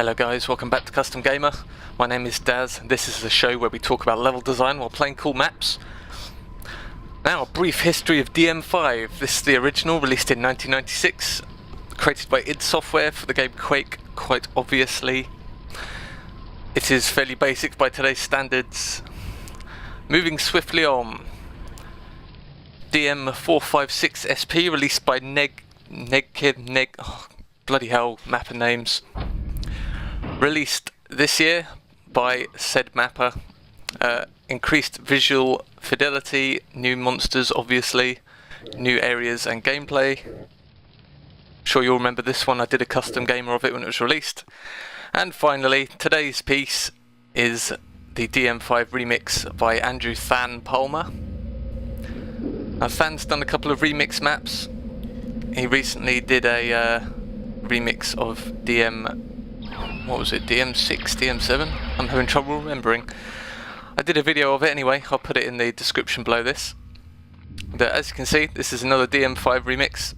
Hello guys, welcome back to Custom Gamer. My name is Daz and this is a show where we talk about level design while playing cool maps. Now, a brief history of DM5. This is the original, released in 1996, created by id Software for the game Quake, quite obviously. It is fairly basic by today's standards. Moving swiftly on. DM456 SP, released by bloody hell, mapper names. Released this year by said mapper. Increased visual fidelity, new monsters obviously, new areas and gameplay. I'm sure you'll remember this one, I did a custom gamer of it when it was released. And finally, today's piece is the DM5 remix by Andrew Than Palmer. Now Than's done a couple of remix maps. He recently did a remix of DM6, DM7? I'm having trouble remembering. I did a video of it anyway, I'll put it in the description below this. But as you can see, this is another DM5 remix.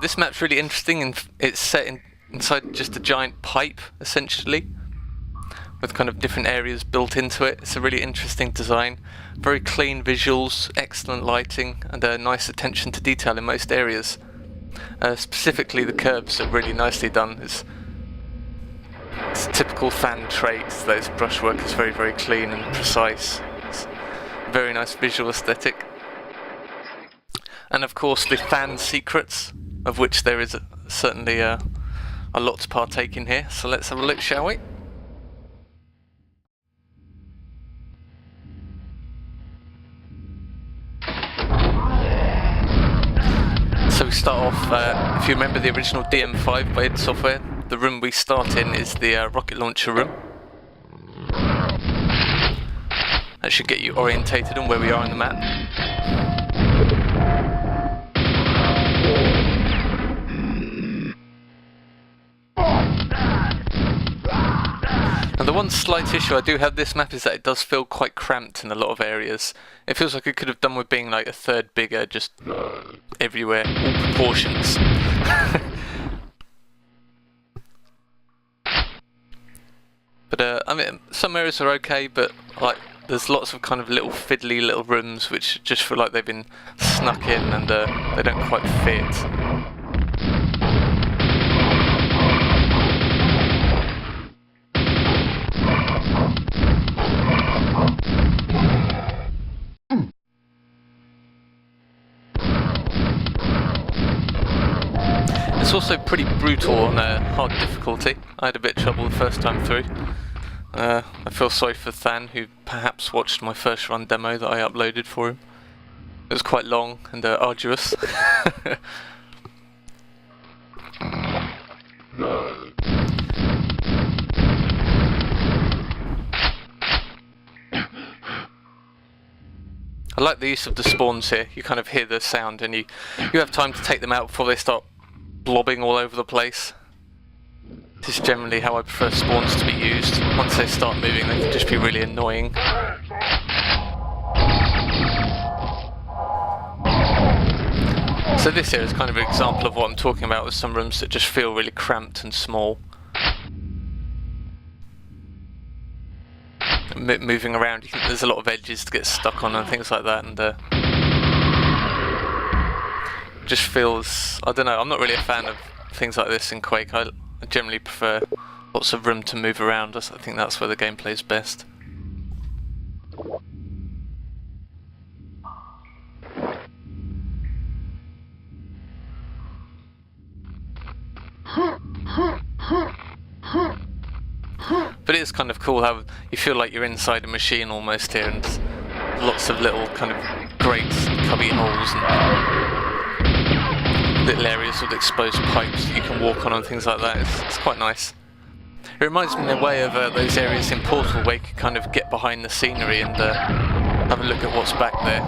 This map's really interesting and it's set inside just a giant pipe, essentially, with kind of different areas built into it. It's a really interesting design, very clean visuals, excellent lighting, and a nice attention to detail in most areas. Specifically the curves are really nicely done. It's a typical Than trait that his brushwork is very, very clean and precise. It's a very nice visual aesthetic. And of course the Than secrets, of which there is certainly a lot to partake in here. So let's have a look, shall we? So we start off, if you remember the original DM5 by id Software, the room we start in is the rocket launcher room. That should get you orientated on where we are on the map. And the one slight issue I do have this map is that it does feel quite cramped in a lot of areas. It feels like it could have done with being like a third bigger, just everywhere, all proportions. But I mean, some areas are okay, but like there's lots of kind of little fiddly little rooms which just feel like they've been snuck in and they don't quite fit. It's also pretty brutal on hard difficulty. I had a bit of trouble the first time through. I feel sorry for Than, who perhaps watched my first run demo that I uploaded for him. It was quite long and arduous. I like the use of the spawns here. You kind of hear the sound and you have time to take them out before they start blobbing all over the place. This is generally how I prefer spawns to be used. Once they start moving, they can just be really annoying. So this here is kind of an example of what I'm talking about, with some rooms that just feel really cramped and small. Moving around, there's a lot of edges to get stuck on and things like that, and just feels, I don't know, I'm not really a fan of things like this in Quake. I generally prefer lots of room to move around. I think that's where the gameplay is best. But it is kind of cool how you feel like you're inside a machine almost here, and lots of little kind of grates, cubby holes, and little areas with exposed pipes you can walk on and things like that. It's quite nice. It reminds me in a way of those areas in Portal where you can kind of get behind the scenery and have a look at what's back there.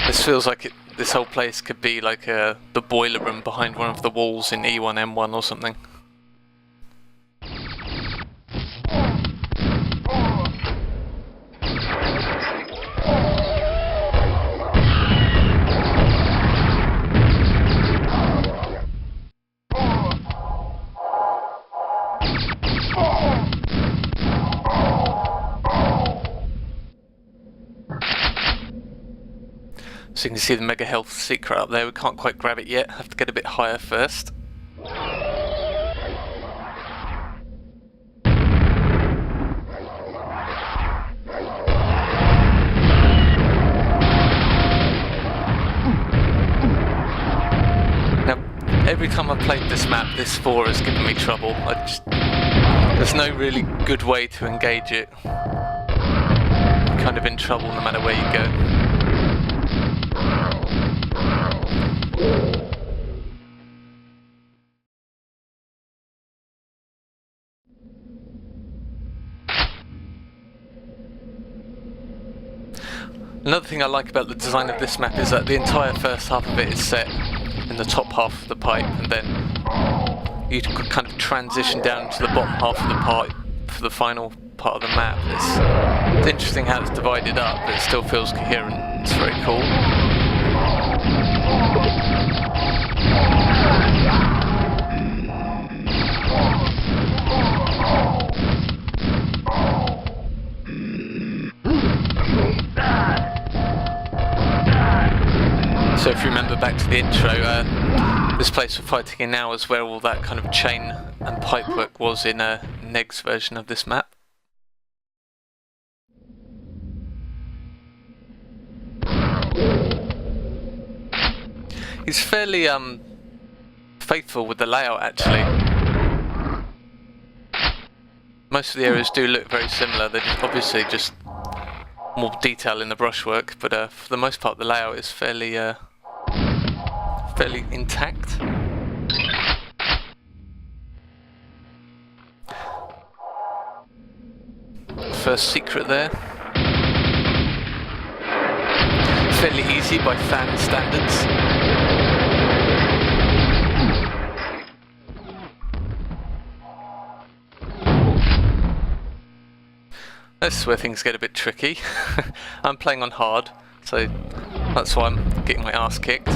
This feels like this whole place could be like the boiler room behind one of the walls in E1M1 or something. So you can see the mega health secret up there. We can't quite grab it yet, have to get a bit higher first. Every time I've played this map, this 4 has given me trouble. There's no really good way to engage it. You're kind of in trouble no matter where you go. Another thing I like about the design of this map is that the entire first half of it is set in the top half of the pipe, and then you kind of transition down to the bottom half of the pipe for the final part of the map. It's interesting how it's divided up, but it still feels coherent. It's very cool. So if you remember back to the intro, this place we're fighting in now is where all that kind of chain and pipework was in Neg's version of this map. He's fairly faithful with the layout actually. Most of the areas do look very similar, they're obviously just more detail in the brushwork, but for the most part the layout is fairly intact. First secret there. Fairly easy by fan standards. This is where things get a bit tricky. I'm playing on hard, so that's why I'm getting my ass kicked.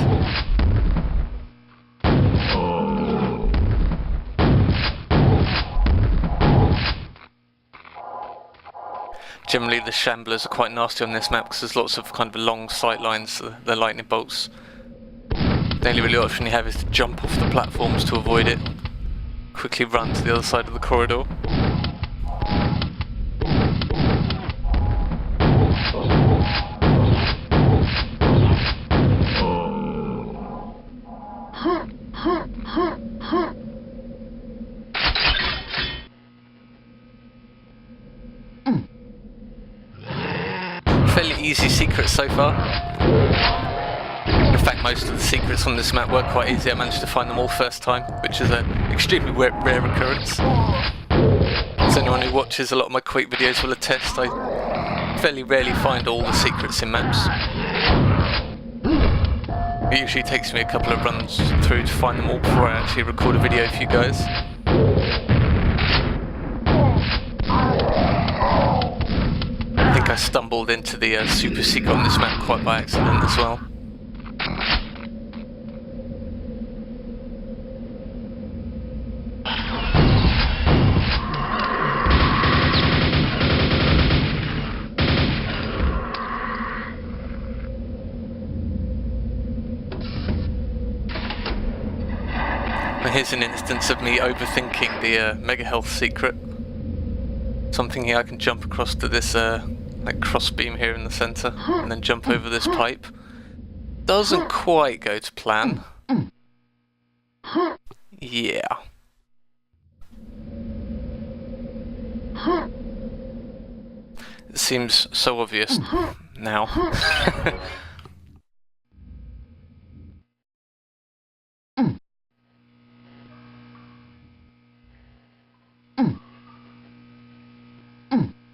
Generally the shamblers are quite nasty on this map because there's lots of kind of long sight lines, the lightning bolts. The only really option you have is to jump off the platforms to avoid it. Quickly run to the other side of the corridor. Fairly easy secrets so far. In fact, most of the secrets on this map were quite easy. I managed to find them all first time, which is an extremely rare occurrence. As anyone who watches a lot of my Quake videos will attest, I fairly rarely find all the secrets in maps. It usually takes me a couple of runs through to find them all before I actually record a video for you guys. I think I stumbled into the super secret on this map quite by accident as well. Here's an instance of me overthinking the mega health secret. Something here I can jump across to this like cross beam here in the center and then jump over this pipe. Doesn't quite go to plan. Yeah. It seems so obvious now.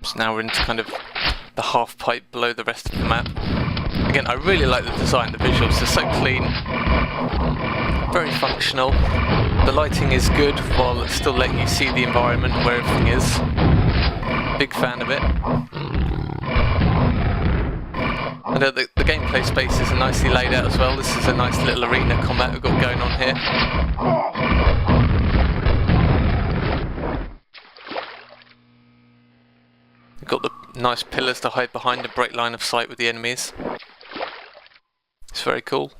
So now we're into kind of the half pipe below the rest of the map. Again, I really like the design, the visuals are so clean, very functional. The lighting is good while it's still letting you see the environment and where everything is. Big fan of it. And the gameplay spaces are nicely laid out as well. This is a nice little arena combat we've got going on here. Got the nice pillars to hide behind a bright line of sight with the enemies. It's very cool.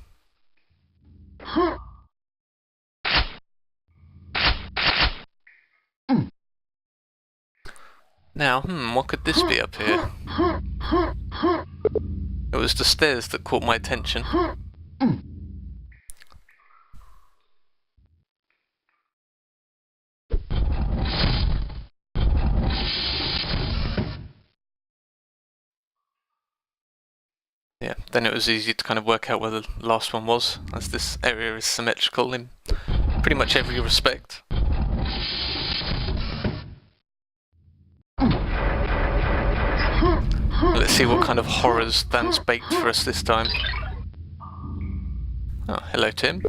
Now, what could this be up here? It was the stairs that caught my attention. Yeah, then it was easy to kind of work out where the last one was, as this area is symmetrical in pretty much every respect. Let's see what kind of horrors stands baked for us this time. Oh, hello Tim.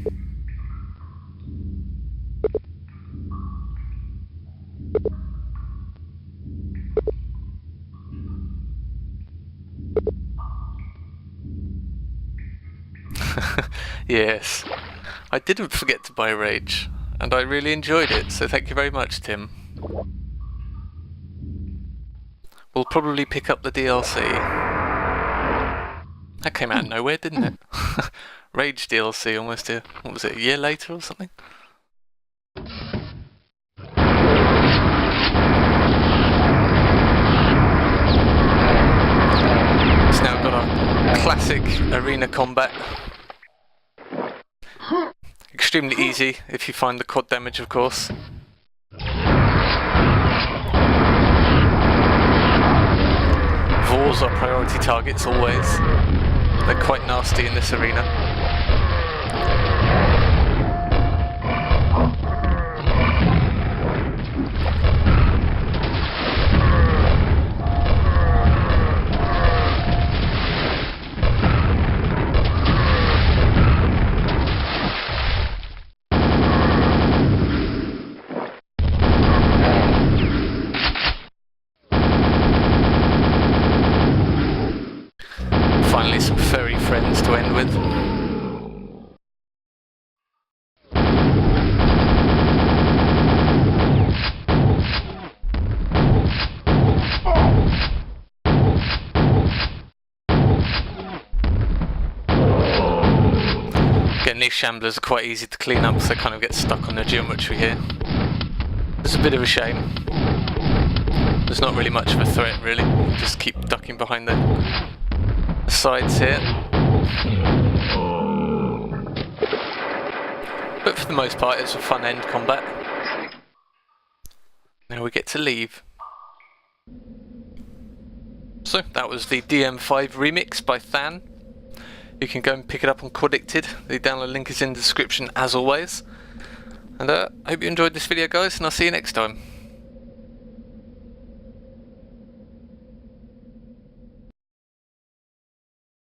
Yes, I didn't forget to buy Rage, and I really enjoyed it, so thank you very much, Tim. We'll probably pick up the DLC. That came out of nowhere, didn't it? Rage DLC almost a, what was it, a year later or something? It's now got a classic arena combat. Extremely easy if you find the quad damage, of course. Vors are priority targets always. They're quite nasty in this arena. Finally some furry friends to end with. Again, these shamblers are quite easy to clean up, so they kind of get stuck on the geometry here. It's a bit of a shame. There's not really much of a threat, really. Just keep ducking behind the sides here. But for the most part, it's a fun end combat. Now we get to leave. So, that was the DM5 remix by Than. You can go and pick it up on Quaddicted. The download link is in the description as always. And I hope you enjoyed this video, guys, and I'll see you next time.